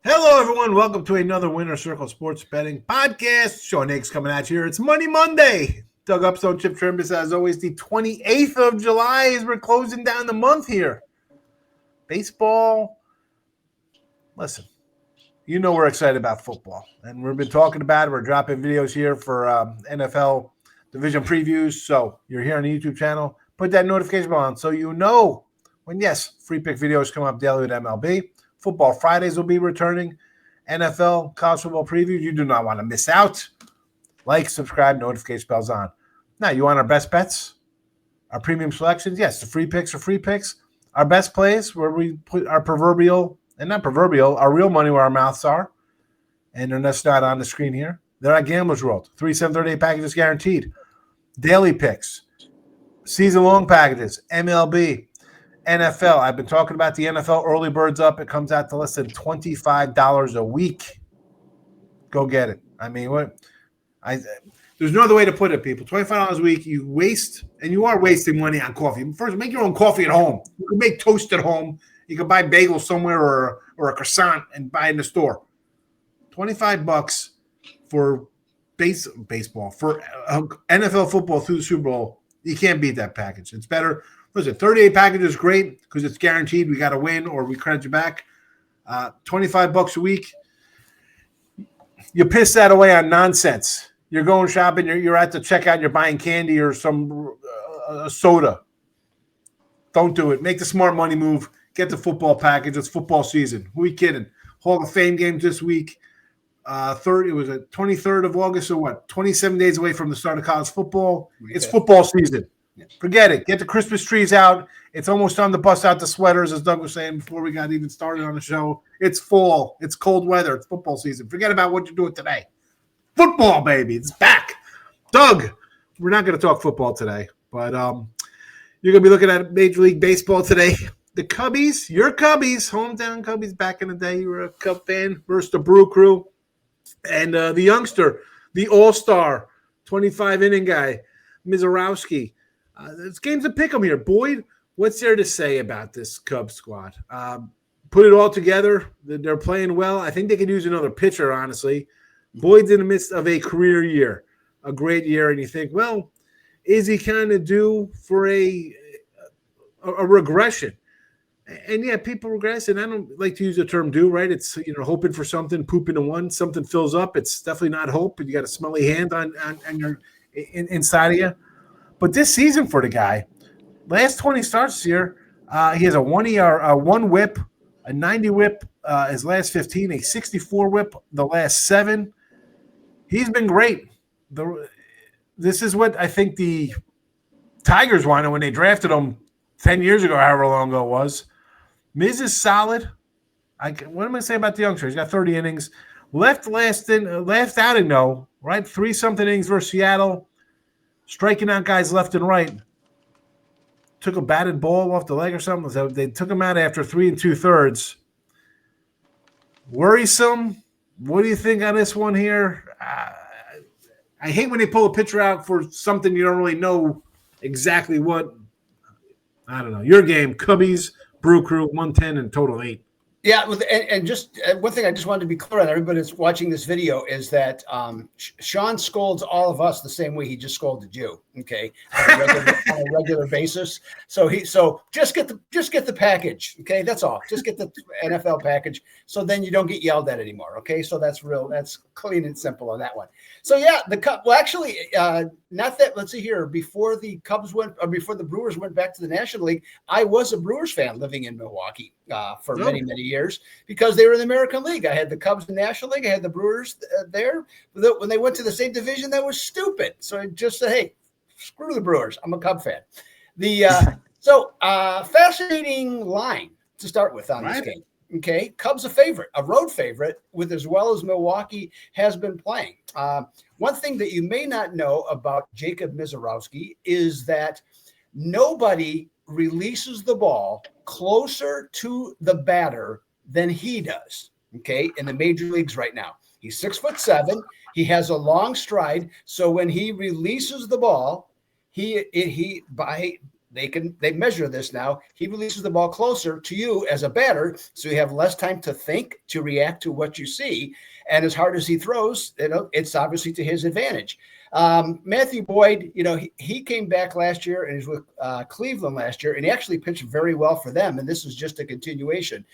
Hello, everyone. Welcome to another Winner Circle Sports Betting Podcast. Sean Higgs coming at you here. It's Money Monday. Doug Upstone, Chip Chirimbes, as always, the 28th of July as we're closing down the month here. Baseball. Listen, you know we're excited about football, and we've been talking about it. We're dropping videos here for NFL division previews. So you're here on the YouTube channel. Put that notification bell on so you know when, yes, free pick videos come up daily with MLB. Football Fridays will be returning. NFL, college football previews, you do not want to miss out. Like, subscribe, notification bells on. Now, you want our best bets? Our premium selections? Yes, the free picks are free picks. Our best plays where we put our proverbial, and not proverbial, our real money where our mouths are. And they're just not on the screen here. They're at Gambler's World. 3, 7, 38 packages guaranteed. Daily picks. Season-long packages. MLB. NFL. I've been talking about the NFL early birds up. It comes out to less than $25 a week. Go get it. I mean, there's no other way to put it, people. $25 a week, you waste, and you are wasting money on coffee. First, make your own coffee at home. You can make toast at home. You can buy bagels somewhere or a croissant and buy it in the store. $25 for baseball, for NFL football through the Super Bowl. You can't beat that package. It's better. Listen, 38 packages is great because it's guaranteed we got to win or we credit you back. $25 a week. You piss that away on nonsense. You're going shopping. You're at the checkout. You're buying candy or some soda. Don't do it. Make the smart money move. Get the football package. It's football season. Who are we kidding? Hall of Fame games this week. It was the 23rd of August, so what? 27 days away from the start of college football. It's football season. Forget it. Get the Christmas trees out. It's almost time to bust out the sweaters, as Doug was saying before we got even started on the show. It's fall. It's cold weather. It's football season. Forget about what you're doing today. Football, baby. It's back. Doug, we're not going to talk football today, but you're going to be looking at Major League Baseball today. The Cubbies, your Cubbies, hometown Cubbies back in the day. You were a Cub fan versus the Brew Crew. And the youngster, the all-star, 25-inning guy, Mizorowski. This game's a pick 'em here. Boyd, what's there to say about this Cubs squad? Put it all together. They're playing well. I think they could use another pitcher, honestly. Boyd's in the midst of a career year, a great year, and you think, well, is he kind of due for a regression? And, yeah, people regress, and I don't like to use the term due, right? It's, hoping for something, pooping to one, something fills up. It's definitely not hope, but you got a smelly hand on your inside of you. But this season for the guy, last 20 starts this year, he has a 1 ER, 1 whip, a 90 whip his last 15, a 64 whip the last 7. He's been great. This is what I think the Tigers wanted when they drafted him 10 years ago, however long ago it was. Miz is solid. What am I going to say about the youngster? He's got 30 innings. Left outing, though, right? 3-something innings versus Seattle. Striking out guys left and right. Took a batted ball off the leg or something. So they took him out after 3 2/3. Worrisome. What do you think on this one here? I hate when they pull a pitcher out for something you don't really know exactly what. I don't know. Your game, Cubbies, Brew Crew, 110 and total 8. Yeah, and just one thing I just wanted to be clear on, everybody that's watching this video, is that Sean scolds all of us the same way he just scolded you, okay, on a regular basis. So just get the package, okay? That's all. Just get the NFL package, so then you don't get yelled at anymore, okay? So that's clean and simple on that one. So yeah, actually, not that. Let's see here. Before the Brewers went back to the National League, I was a Brewers fan living in Milwaukee for many years because they were in the American League. I had the Cubs in the National League. I had the Brewers there. When they went to the same division, that was stupid. So I just said, hey, screw the Brewers. I'm a Cub fan. Fascinating line to start with on this game. Okay, Cubs a road favorite, with as well as Milwaukee has been playing. One thing that you may not know about Jacob Mizorowski is that nobody releases the ball closer to the batter than he does, okay, in the major leagues right now. He's 6'7". He has a long stride. So when he releases the ball, he by they measure this now. He releases the ball closer to you as a batter, so you have less time to think, to react to what you see. And as hard as he throws, it's obviously to his advantage. Matthew Boyd, he came back last year and he's with Cleveland last year, and he actually pitched very well for them. And this is just a continuation.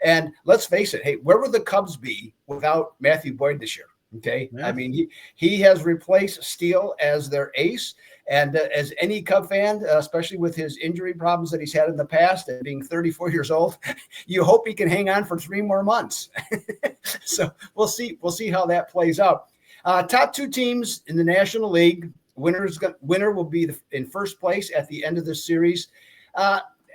And let's face it, hey, where would the Cubs be without Matthew Boyd this year? Okay. Yeah. I mean, he has replaced Steele as their ace. And as any Cub fan, especially with his injury problems that he's had in the past and being 34 years old, you hope he can hang on for 3 more months. So we'll see. We'll see how that plays out. Top 2 teams in the National League. Winner will be in first place at the end of this series.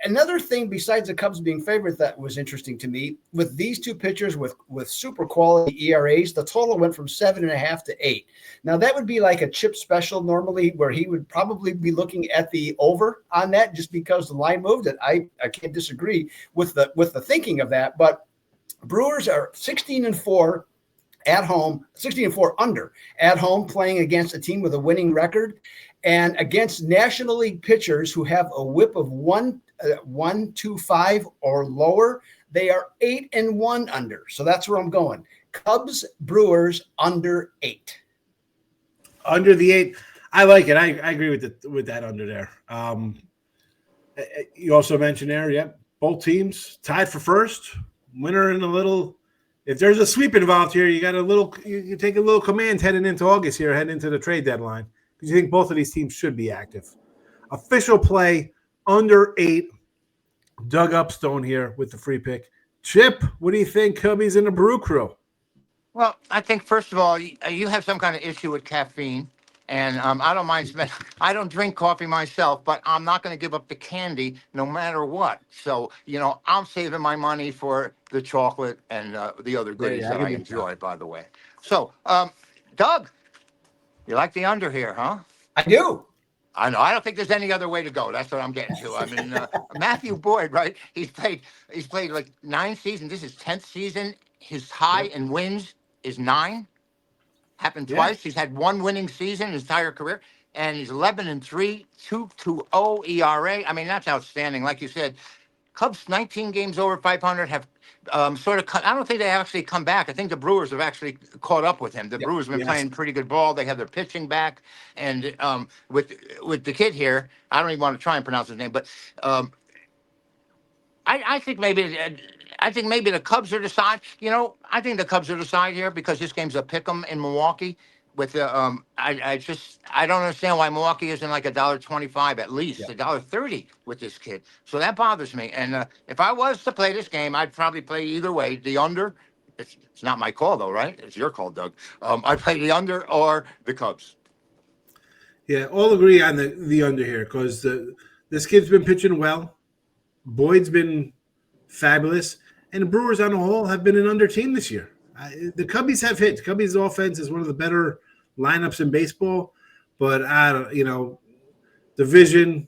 Another thing besides the Cubs being favorite that was interesting to me, with these 2 pitchers with super quality ERAs, the total went from 7.5 to 8. Now that would be like a Chip special normally, where he would probably be looking at the over on that just because the line moved. And I can't disagree with the thinking of that. But Brewers are 16-4 at home, 16-4 under at home, playing against a team with a winning record and against National League pitchers who have a whip of 1.25 or lower. They are 8-1 under. So that's where I'm going. Cubs, Brewers under 8. Under the 8. I like it. I agree with that under there. You also mentioned there, both teams tied for first. Winner in a little. If there's a sweep involved here, you got you take a little command heading into August here, heading into the trade deadline, because you think both of these teams should be active. Official play under 8. Doug Upstone here with the free pick. Chip, what do you think, Cubbies and the Brew Crew? Well, I think, first of all, you have some kind of issue with caffeine, and I don't mind spending. I don't drink coffee myself, but I'm not going to give up the candy no matter what. So, I'm saving my money for the chocolate and the other goodies that I enjoy, by the way. So, Doug, you like the under here, huh? I do. I know. I don't think there's any other way to go. That's what I'm getting to. I mean, Matthew Boyd, right? He's played like 9 seasons. This is 10th season. His high in wins is 9. Happened twice. He's had 1 winning season in his entire career, and he's 11-3, 2.20 ERA. I mean, that's outstanding. Like you said, Cubs 19 games over 500 have sort of. I don't think they actually come back. I think the Brewers have actually caught up with him. The Brewers have been playing pretty good ball. They have their pitching back, and with the kid here, I don't even want to try and pronounce his name, but I think maybe. I think maybe the Cubs are the side. I think the Cubs are the side here because this game's a pick'em in Milwaukee. With I don't understand why Milwaukee isn't like $1.25 at least, $1.30 with this kid. So that bothers me. And if I was to play this game, I'd probably play either way. The under. It's not my call though, right? It's your call, Doug. I'd play the under or the Cubs. Yeah, all agree on the under here because this kid's been pitching well. Boyd's been fabulous. And the Brewers on the whole have been an under team this year. The Cubbies have hit. The Cubbies' offense is one of the better lineups in baseball. But, division,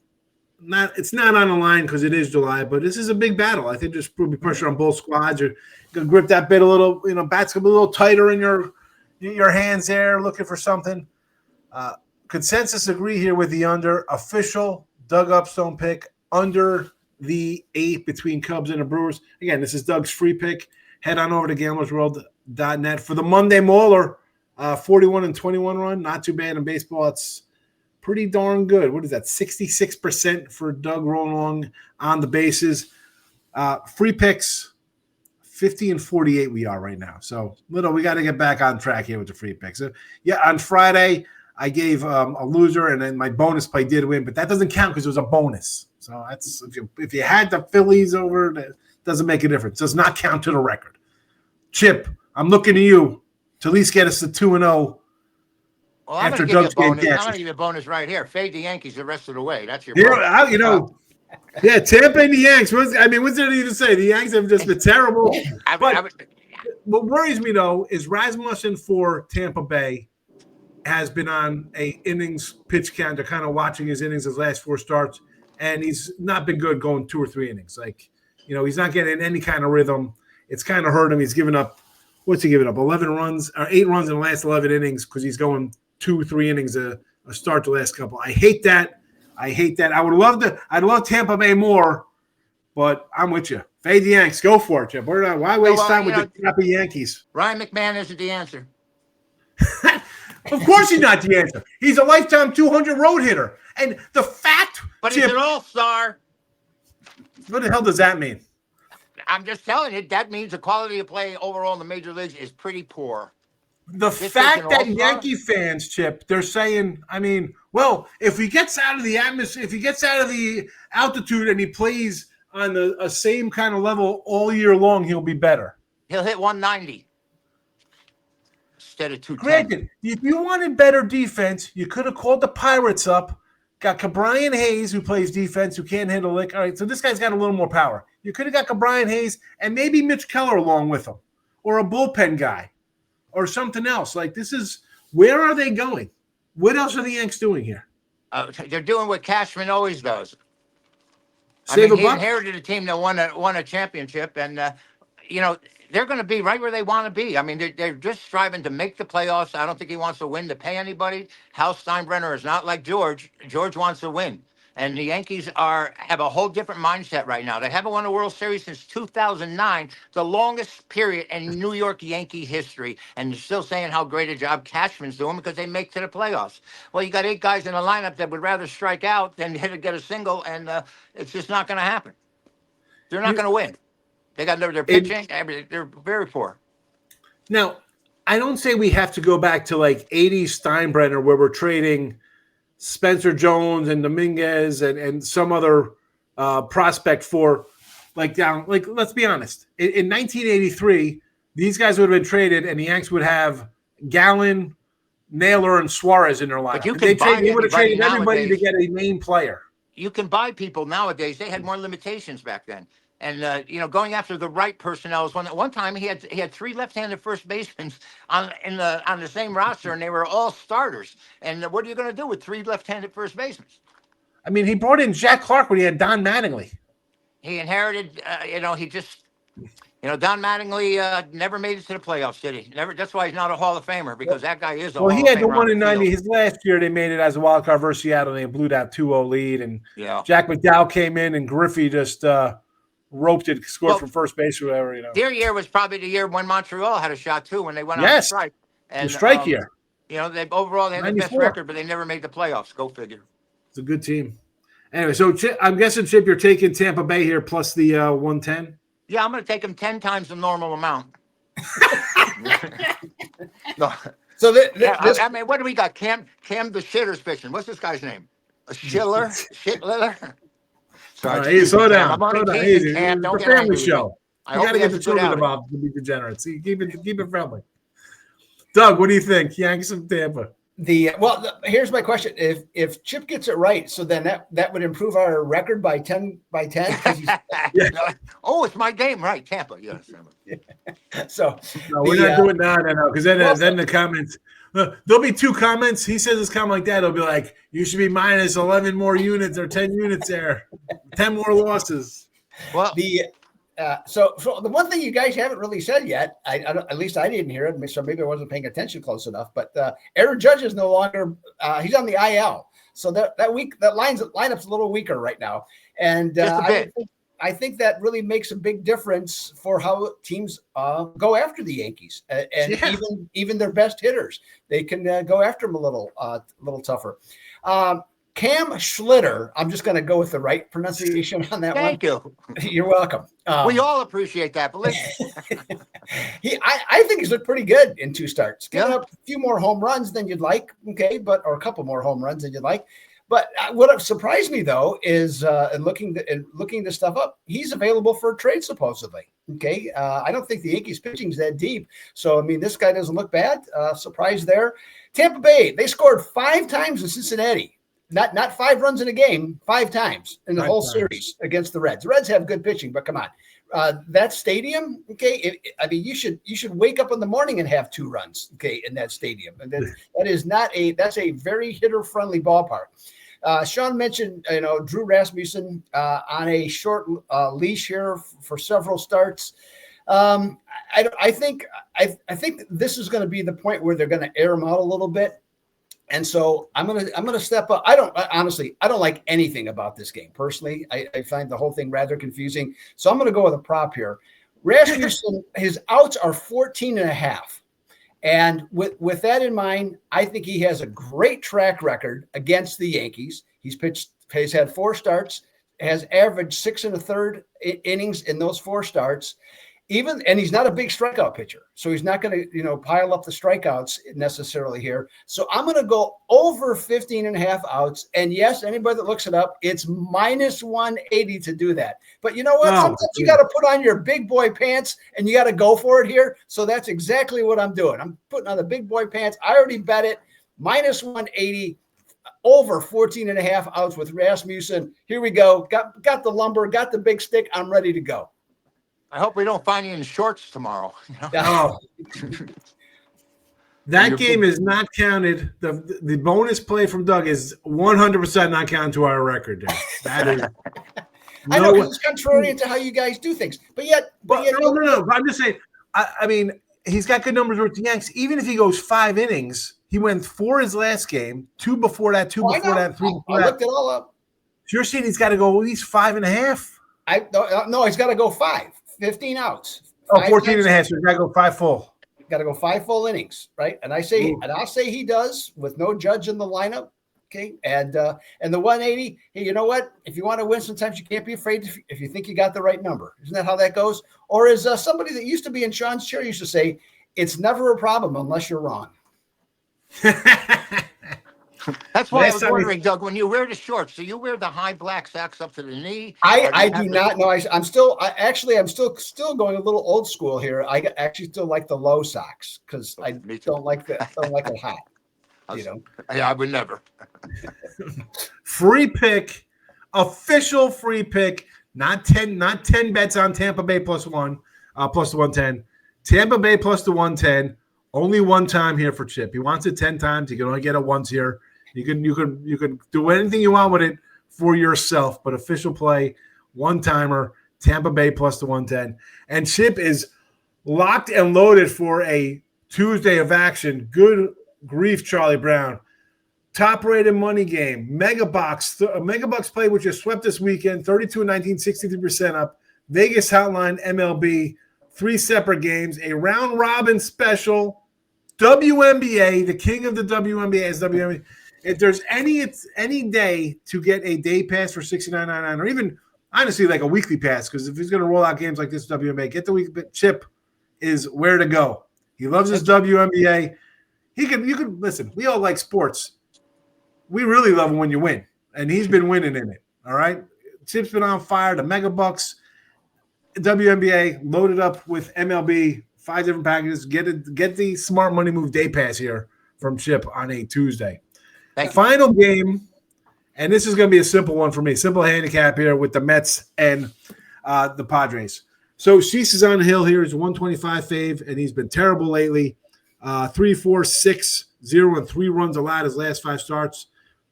it's not on the line because it is July. But this is a big battle. I think there's probably pressure on both squads. You're going to grip that bit a little, bats going to be a little tighter in your hands there, looking for something. Consensus agree here with the under. Official Doug Upstone pick under the 8 between Cubs and the Brewers. Again, this is Doug's free pick. Head on over to gamblersworld.net for the Monday Mauler 41-21 run. Not too bad in baseball. It's pretty darn good. What is that? 66% for Doug rolling along on the bases. Free picks, 50-48 we are right now. So, we got to get back on track here with the free picks. On Friday, I gave a loser, and then my bonus play did win, but that doesn't count because it was a bonus. So that's if you had the Phillies over, that doesn't make a difference. Does not count to the record. Chip, I'm looking to you to at least get us to 2-0. Well, after Doug's game catches. I'm going to give you a bonus right here. Fade the Yankees the rest of the way. That's your bonus. Tampa and the Yanks. What's there to even say? The Yanks have just been terrible. What worries me, though, is Rasmussen for Tampa Bay has been on a innings pitch count. They're kind of watching his innings, his last 4 starts, and he's not been good going 2 or 3 innings. He's not getting any kind of rhythm. It's kind of hurt him. He's given up, what's he given up? 11 runs or 8 runs in the last 11 innings because he's going 2 or 3 innings a start the last couple. I hate that. I hate that. I'd love Tampa Bay more, but I'm with you. Fade the Yanks. Go for it, Chip. Why waste time with the crappy Yankees? Ryan McMahon isn't the answer. Of course he's not the answer. He's a lifetime 200 road hitter. And the fact, But Chip, he's an all-star. what the hell does that mean? I'm just telling you, that means the quality of play overall in the major leagues is pretty poor. The fact that Yankee fans, Chip, they're saying, I mean, well, if he gets out of the atmosphere, if he gets out of the altitude and he plays on a same kind of level all year long, he'll be better. He'll hit 190 instead of 210. Granted, if you wanted better defense, you could have called the Pirates up, got Cabrian Hayes, who plays defense, who can't hit a lick. All right, so this guy's got a little more power. You could have got Cabrian Hayes and maybe Mitch Keller along with him, or a bullpen guy, or something else. Like, this is, where are they going? What else are the Yanks doing here? They're doing what Cashman always does. Save a he buck? inherited a team that won a championship, and they're going to be right where they want to be. I mean, they're just striving to make the playoffs. I don't think he wants to win to pay anybody. Hal Steinbrenner is not like George. George wants to win. And the Yankees have a whole different mindset right now. They haven't won a World Series since 2009, the longest period in New York Yankee history. And they're still saying how great a job Cashman's doing because they make to the playoffs. Well, you got 8 guys in the lineup that would rather strike out than get a single, and it's just not going to happen. They're not going to win. They got their pitching. They're very poor. Now, I don't say we have to go back to like 80s Steinbrenner where we're trading Spencer Jones and Dominguez and some other prospect for let's be honest. In 1983, these guys would have been traded and the Yanks would have Gallen, Naylor, and Suarez in their lineup. They would have traded everybody to get a main player. You can buy people nowadays. They had more limitations back then. And going after the right personnel was one time he had 3 left-handed first basemen on the same roster, and they were all starters. And what are you going to do with 3 left-handed first basemen? I mean, he brought in Jack Clark when he had Don Mattingly. He inherited, Don Mattingly never made it to the playoffs, did he? Never. That's why he's not a Hall of Famer, because that guy is a Hall of Famer. Well, he had the one in 90. His last year, they made it as a wild card versus Seattle, and they blew that 2-0 lead. And Jack McDowell came in, and Griffey just roped it, scored from first base or whatever. Their year was probably the year when Montreal had a shot too, when they went on strike. And the strike year. They had the best record, but they never made the playoffs. Go figure. It's a good team. Anyway, so I'm guessing, Chip, you're taking Tampa Bay here plus the 110. Yeah, I'm going to take them 10 times the normal amount. No. So I mean, what do we got? Cam the Shitter's pitching. What's this guy's name? A Schiller? Shitliller? Sorry, slow down. Easy. Cam. It's a family show. You got to get the children involved to be degenerates. So keep it friendly. Doug, what do you think? Yankees of Tampa. Here's my question: If Chip gets it right, so then that would improve our record by 10. Oh, it's my game, right? Tampa, yes. So no, we're not doing that now, because then the comments. There'll be 2 comments. He says this comment like that. It'll be like, you should be minus 11 more units or 10 units there, 10 more losses. Well, so the one thing you guys haven't really said yet, at least I didn't hear it, so maybe I wasn't paying attention close enough. But Aaron Judge is no longer. He's on the IL, so that lineup's a little weaker right now, and I think that really makes a big difference for how teams go after the Yankees, and even their best hitters. They can go after them a little tougher. Cam Schlitter, I'm just going to go with the right pronunciation on that one. Thank you. You're welcome. We all appreciate that. Believe me. I think he's looked pretty good in 2 starts. Giving up a few more home runs than you'd like, or a couple more home runs than you'd like. But what surprised me, though, is looking this stuff up, he's available for a trade, supposedly. Okay. I don't think the Yankees pitching is that deep. So, I mean, this guy doesn't look bad. Surprise there. Tampa Bay, they scored 5 times in Cincinnati. Not 5 runs in a game, 5 times in the whole series against the Reds. The Reds have good pitching, but come on. That stadium, you should wake up in the morning and have 2 runs, in that stadium. And that's a very hitter-friendly ballpark. Sean mentioned, Drew Rasmussen on a short leash here for several starts. I think this is going to be the point where they're going to air him out a little bit. And so I'm gonna step up. I don't like anything about this game personally. I find the whole thing rather confusing. So I'm gonna go with a prop here. Rasmussen, his outs are 14.5. And with that in mind, I think he has a great track record against the Yankees. He's had 4 starts, has averaged 6 1/3 innings in those 4 starts. And he's not a big strikeout pitcher, so he's not going to, pile up the strikeouts necessarily here. So I'm going to go over 15.5 outs. And yes, anybody that looks it up, it's minus 180 to do that. But you know what? Sometimes you got to put on your big boy pants and you got to go for it here. So that's exactly what I'm doing. I'm putting on the big boy pants. I already bet it. Minus 180, over 14.5 outs with Rasmussen. Here we go. Got the lumber, got the big stick. I'm ready to go. I hope we don't find you in shorts tomorrow. Oh. That game is not counted. The bonus play from Doug is 100% not counted to our record. There. That is. I know it's contrary to how you guys do things, but yet. No. I'm just saying. I mean, he's got good numbers with the Yanks. Even if he goes 5 innings, he went 4 his last game, 2 before that, 2 before that, 3 before that. I looked it all up. So you're saying he's got to go at least 5.5? No, he's got to go 5. 15 outs. 14.5. So you got to go 5 full. Got to go 5 full innings, right? And I'll say he does with no Judge in the lineup. Okay, and the 180. Hey, you know what? If you want to win, sometimes you can't be afraid if you think you got the right number. Isn't that how that goes? Or as somebody that used to be in Sean's chair used to say, it's never a problem unless you're wrong. That's why I was wondering, Doug, when you wear the shorts, do you wear the high black socks up to the knee? I do not know. I'm still going a little old school here. I actually still like the low socks because I don't like it hot. Yeah, I would never. Free pick, official free pick. Not 10 bets on Tampa Bay plus the 110. Tampa Bay plus the 110. Only one time here for Chip. He wants it 10 times. You can only get it once here. You can do anything you want with it for yourself, but official play, one timer, Tampa Bay plus the 110. And Chip is locked and loaded for a Tuesday of action. Good grief, Charlie Brown. Top-rated money game. Megabucks play, which is swept this weekend, 32-19, 63% up. Vegas Hotline, MLB, 3 separate games, a round-robin special, WNBA, the king of the WNBA is WNBA. If there's any day to get a day pass for $69.99, or even honestly like a weekly pass, because if he's going to roll out games like this WNBA, get the weekly. Chip is where to go. He loves his WNBA. You could listen. We all like sports. We really love when you win, and he's been winning in it. All right, Chip's been on fire. The Megabucks, WNBA loaded up with MLB, 5 different packages. Get the smart money move day pass here from Chip on a Tuesday. Final game, and this is going to be a simple one for me. Simple handicap here with the Mets and the Padres. So Cease is on the hill here. He's 125 fave, and he's been terrible lately. 3, 4, 6, 0, and 3 runs allowed his last 5 starts.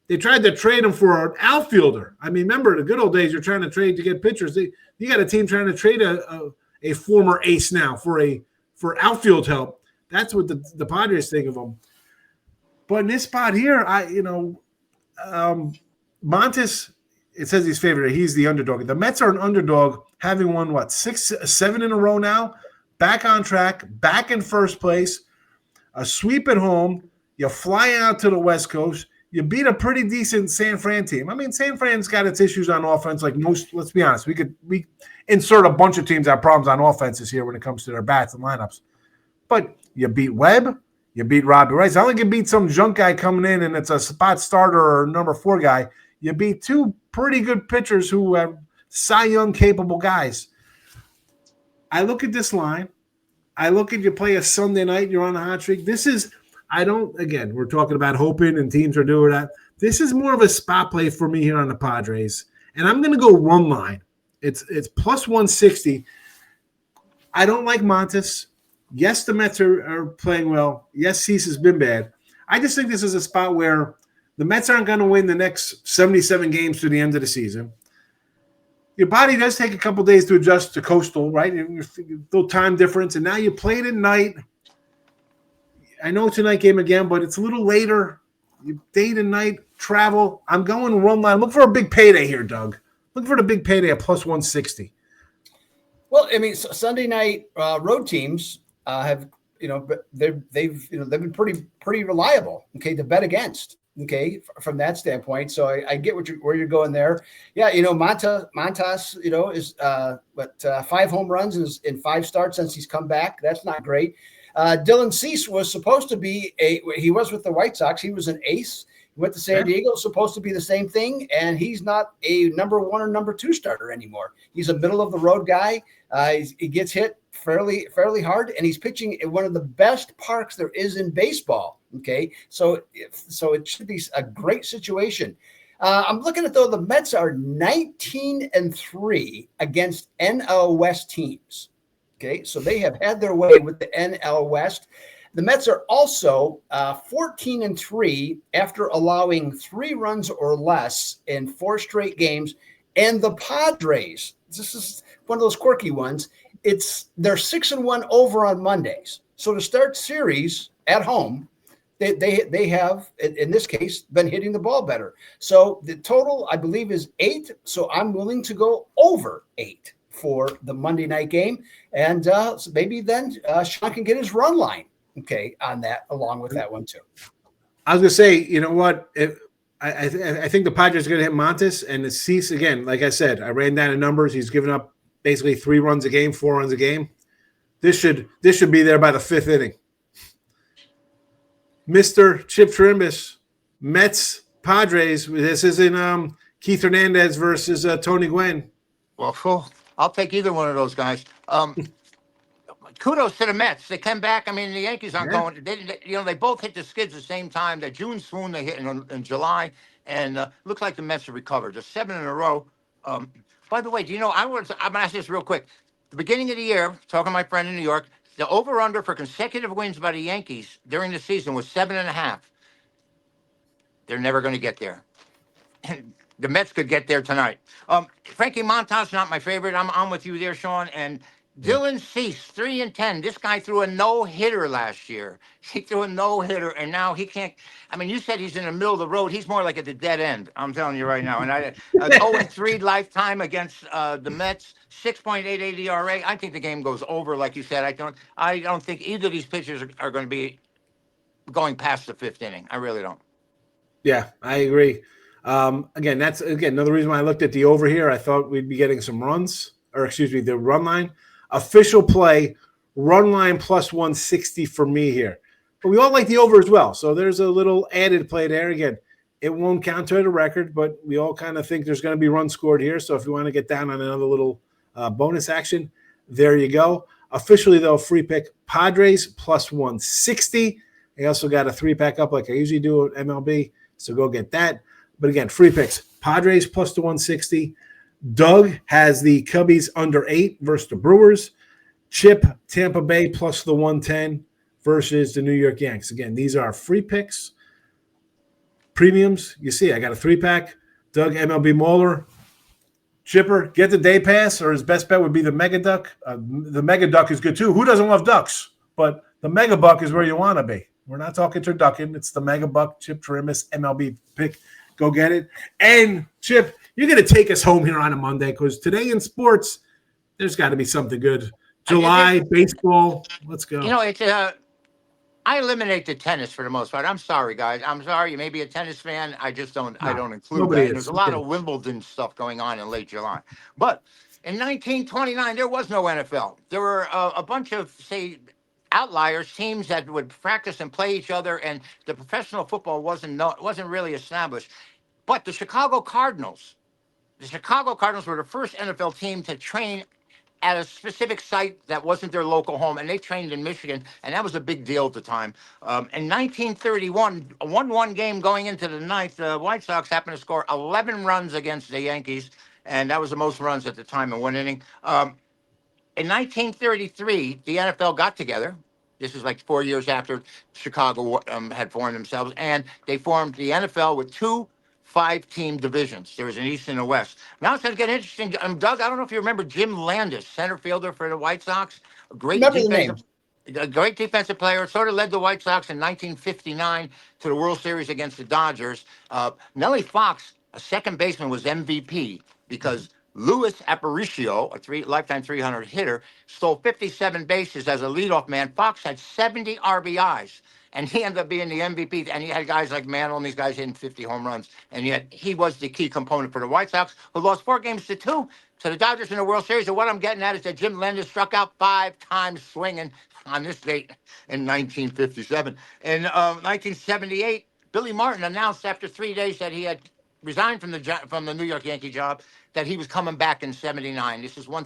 They tried to trade him for an outfielder. I mean, remember the good old days, you're trying to trade to get pitchers. You got a team trying to trade a former ace now for outfield help. That's what the Padres think of him. But in this spot here, Montes, it says he's favored. He's the underdog. The Mets are an underdog, having won, 6, 7 in a row now. Back on track, back in first place. A sweep at home. You fly out to the West Coast. You beat a pretty decent San Fran team. I mean, San Fran's got its issues on offense. Like most, let's be honest, we insert a bunch of teams that have problems on offenses here when it comes to their bats and lineups. But you beat Webb. You beat Robbie Rice. I don't think you beat some junk guy coming in and it's a spot starter or number 4 guy. You beat 2 pretty good pitchers who have Cy Young capable guys. I look at this line. I look at you play a Sunday night, you're on a hot streak. Again, we're talking about hoping and teams are doing that. This is more of a spot play for me here on the Padres. And I'm going to go one line. It's plus 160. I don't like Montes. Yes, the Mets are playing well. Yes, Cease has been bad. I just think this is a spot where the Mets aren't going to win the next 77 games to the end of the season. Your body does take a couple days to adjust to coastal, right? Little time difference, and now you played at night. I know it's a night game again, but it's a little later. day to night travel. I'm going run line. Look for a big payday here, Doug. Look for the big payday at plus 160. Well, I mean, Sunday night road teams have, they've been pretty reliable. Okay, to bet against. Okay, from that standpoint. So I get where you're going there. Yeah, Montas, is 5 home runs in 5 starts since he's come back. That's not great. Dylan Cease was supposed to be he was with the White Sox. He was an ace. He went to San Diego, supposed to be the same thing, and he's not a number 1 or number 2 starter anymore. He's a middle of the road guy. He gets hit fairly hard, and he's pitching in one of the best parks there is in baseball. Okay, so it should be a great situation. I'm looking at the Mets are 19-3 against NL West teams. Okay, so they have had their way with the NL West. The Mets are also 14-3 after allowing 3 runs or less in 4 straight games. And the Padres, this is one of those quirky ones. They're 6-1 over on Mondays. So to start series at home, they have, in this case, been hitting the ball better. So the total, I believe, is 8. So I'm willing to go over 8 for the Monday night game. And so maybe then Sean can get his run line, on that, along with that one too. I was going to say, you know what? I think the Padres are going to hit Montes and the Cease again. Like I said, I ran down the numbers. He's given up basically 3 runs a game, 4 runs a game. This should be there by the 5th inning. Mr. Chip Chirimbes, Mets, Padres. This isn't Keith Hernandez versus Tony Gwynn. Well, I'll take either one of those guys. Kudos to the Mets. They came back. I mean, the Yankees aren't going. They both hit the skids at the same time. The June swoon they hit in July, and looks like the Mets have recovered. Just 7 in a row. By the way, I'm going to ask this real quick. The beginning of the year, talking to my friend in New York, the over/under for consecutive wins by the Yankees during the season was 7.5. They're never going to get there. The Mets could get there tonight. Frankie Montas, not my favorite. I'm with you there, Sean. And Dylan Cease, 3-10. This guy threw a no-hitter last year. He threw a no-hitter, and now he can't. I mean, you said he's in the middle of the road. He's more like at the dead end. I'm telling you right now. And 0-3 lifetime against the Mets, 6.88 ERA. I think the game goes over, like you said. I don't think either of these pitchers are going to be going past the 5th inning. I really don't. Yeah, I agree. That's another reason why I looked at the over here. I thought we'd be getting some runs, the run line. Official play, run line plus 160 for me here. But we all like the over as well. So there's a little added play there. Again, it won't count to the record, but we all kind of think there's going to be runs scored here. So if you want to get down on another little bonus action, there you go. Officially, though, free pick, Padres plus 160. I also got a 3-pack up like I usually do at MLB. So go get that. But again, free picks, Padres plus the 160. Doug has the Cubbies under 8 versus the Brewers. Chip, Tampa Bay plus the 110 versus the New York Yankees. Again, these are free picks. Premiums, you see, I got a 3-pack. Doug, MLB Mauler. Chipper, get the day pass, or his best bet would be the Mega Duck. The Mega Duck is good too. Who doesn't love ducks? But the Mega Buck is where you want to be. We're not talking turducken. It's the Mega Buck, Chip Chirimbes, MLB pick. Go get it. And, Chip, you're going to take us home here on a Monday because today in sports, there's got to be something good. July, baseball. Let's go. I eliminate the tennis for the most part. I'm sorry, guys. I'm sorry. You may be a tennis fan. I just don't. I don't include that. There's a lot of Wimbledon stuff going on in late July. But in 1929, there was no NFL. There were a bunch of, say, outliers, teams that would practice and play each other, and the professional football wasn't really established. But the Chicago Cardinals were the first NFL team to train at a specific site that wasn't their local home, and they trained in Michigan, and that was a big deal at the time. In 1931, a 1-1 game going into the ninth, the White Sox happened to score 11 runs against the Yankees, and that was the most runs at the time in one inning. In 1933, the NFL got together. This is like 4 years after Chicago had formed themselves, and they formed the NFL with 2 5-team divisions. There was an East and a West. Now it's going to get interesting. Doug, I don't know if you remember Jim Landis, center fielder for the White Sox. A great remember the name. A great defensive player. Sort of led the White Sox in 1959 to the World Series against the Dodgers. Nellie Fox, a second baseman, was MVP because Luis Aparicio, a lifetime 300 hitter, stole 57 bases as a leadoff man. Fox had 70 RBIs, and he ended up being the MVP. And he had guys like Mantle and these guys hitting 50 home runs. And yet he was the key component for the White Sox, who lost 4-2 to the Dodgers in the World Series. And what I'm getting at is that Jim Landis struck out 5 times swinging on this date in 1957. In 1978, Billy Martin announced after 3 days that he had resigned from the New York Yankee job, that he was coming back in 79. This is one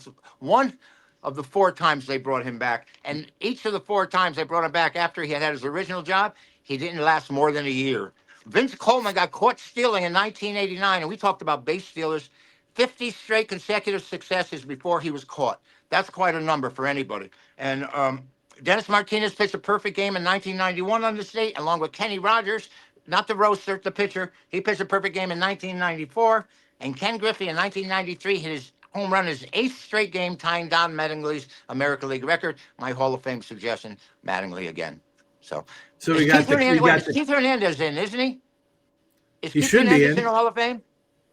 of the 4 times they brought him back. And each of the 4 times they brought him back after he had his original job, he didn't last more than a year. Vince Coleman got caught stealing in 1989, and we talked about base stealers. 50 straight consecutive successes before he was caught. That's quite a number for anybody. And Dennis Martinez pitched a perfect game in 1991 on the state, along with Kenny Rogers, not the roaster, the pitcher. He pitched a perfect game in 1994. And Ken Griffey in 1993 hit his home run, his 8th straight game, tying Don Mattingly's American League record. My Hall of Fame suggestion, Mattingly again. So we got Keith Hernandez in, isn't he? Is he Keith should Hernandez be in the Hall of Fame?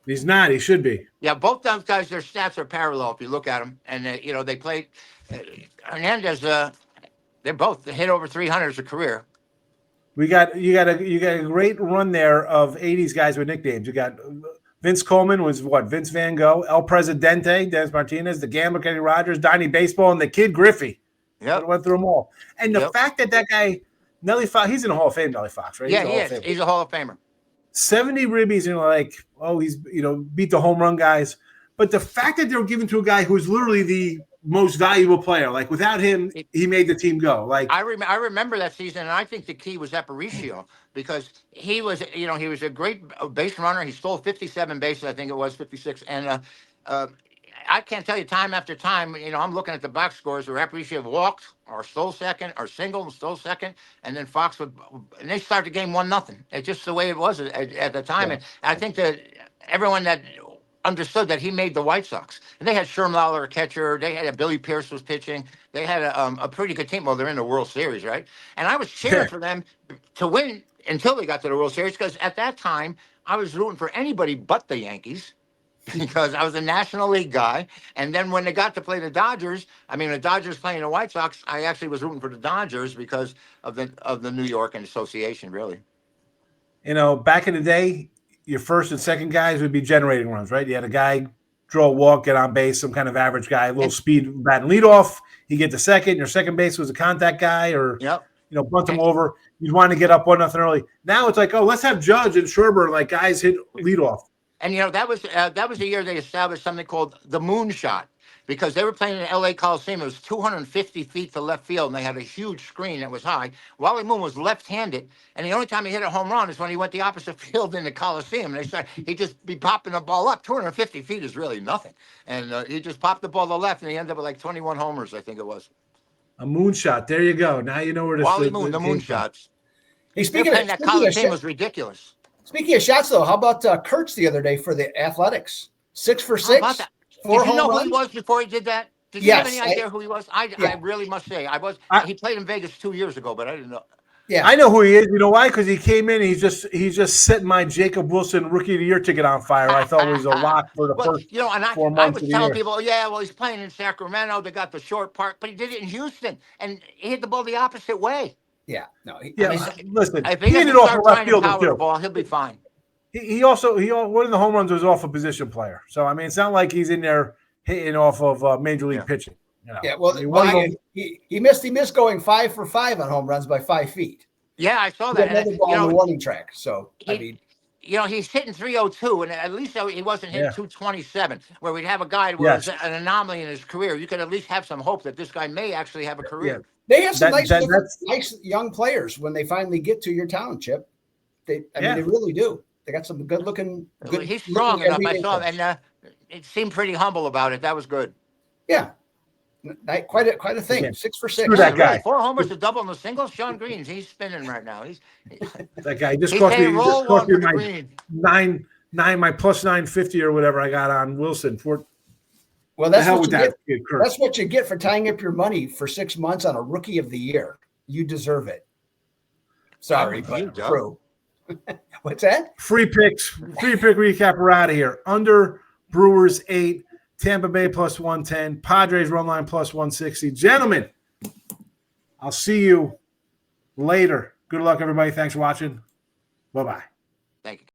He's not. He should be. Yeah, both those guys, their stats are parallel if you look at them. And, they played Hernandez. They're both hit over 300 as a career. You got a great run there of 80s guys with nicknames. You got Vince Coleman was what? Vince Van Gogh, El Presidente, Dennis Martinez, the Gambler, Kenny Rogers, Donnie Baseball, and the Kid Griffey. Yeah, went through them all. And the fact that guy, Nellie Fox, he's in the Hall of Fame, Nellie Fox, right? Yeah, he is. He's a Hall of Famer. 70 ribbies, and like, oh, he's beat the home run guys. But the fact that they were given to a guy who's literally the most valuable player, like without him, he made the team go. Like I remember that season, and I think the key was Aparicio, because he was a great base runner. He stole 57 bases, I think it was 56, and I can't tell you time after time. I'm looking at the box scores where Aparicio walked or stole second or singled and stole second, and then Fox would, and they started the game 1-0. It's just the way it was at the time, and I think that everyone that understood that he made the White Sox. And they had Sherm Lawler, a catcher. They had Billy Pierce was pitching. They had a pretty good team. Well, they're in the World Series, right? And I was cheering for them to win until they got to the World Series, because at that time, I was rooting for anybody but the Yankees because I was a National League guy. And then when they got to play the Dodgers, the Dodgers playing the White Sox, I actually was rooting for the Dodgers because of the New York and association, really. Back in the day, your first and second guys would be generating runs, right? You had a guy draw a walk, get on base, some kind of average guy, a little speed, bat and lead off. You get the second. Your second base was a contact guy, or bunt him over. You'd want to get up 1-0 early. Now it's like, oh, let's have Judge and Schwarber, like guys hit lead off. And that was the year they established something called the moonshot, because they were playing in the LA Coliseum. It was 250 feet to left field, and they had a huge screen that was high. Wally Moon was left-handed, and the only time he hit a home run is when he went the opposite field in the Coliseum. And he'd just be popping the ball up. 250 feet is really nothing. And he just popped the ball to the left, and he ended up with like 21 homers, I think it was. A moonshot. There you go. Now you know where to Wally Moon, the moonshots. Hey, that Coliseum was ridiculous. Speaking of shots, though, how about Kurtz the other day for the Athletics? 6 for 6. Did you know who he was before he did that? Did you have any idea who he was? I really must say, he played in Vegas 2 years ago, but I didn't know. Yeah, I know who he is. You know why? Because he came in. He's just setting my Jacob Wilson Rookie of the Year ticket on fire. I thought it was a lock for the first 4 months. I was telling people, he's playing in Sacramento. They got the short part, but he did it in Houston, and he hit the ball the opposite way. Yeah, no. Listen, if he hit it off the left field too. Ball, he'll be fine. He also one of the home runs was off a position player. So it's not like he's in there hitting off of major league pitching. Yeah, well, he missed going 5 for 5 on home runs by 5 feet. Yeah, I saw that. Another ball on the warning track. So he's hitting 302, and at least he wasn't hitting 227, where we'd have a guy who was an anomaly in his career. You could at least have some hope that this guy may actually have a career. Yeah. They have some nice young players when they finally get to your town, Chip. They really do. They got some good looking. He's strong enough. I saw him, and it seemed pretty humble about it. That was good. Yeah, quite a thing. Yeah. 6 for 6. Screw that guy. 4 homers, a double, and a single. Sean Green's he's spinning right now. That guy just cost me my +950 or whatever I got on Wilson. Well, The hell with that kid, Kurt. that's what you get for tying up your money for 6 months on a rookie of the year. You deserve it. Sorry, but true. What's that? Free pick recap. We're out of here. Under Brewers 8, Tampa Bay plus 110, Padres run line plus 160. Gentlemen, I'll see you later. Good luck, everybody. Thanks for watching. Bye-bye. Thank you.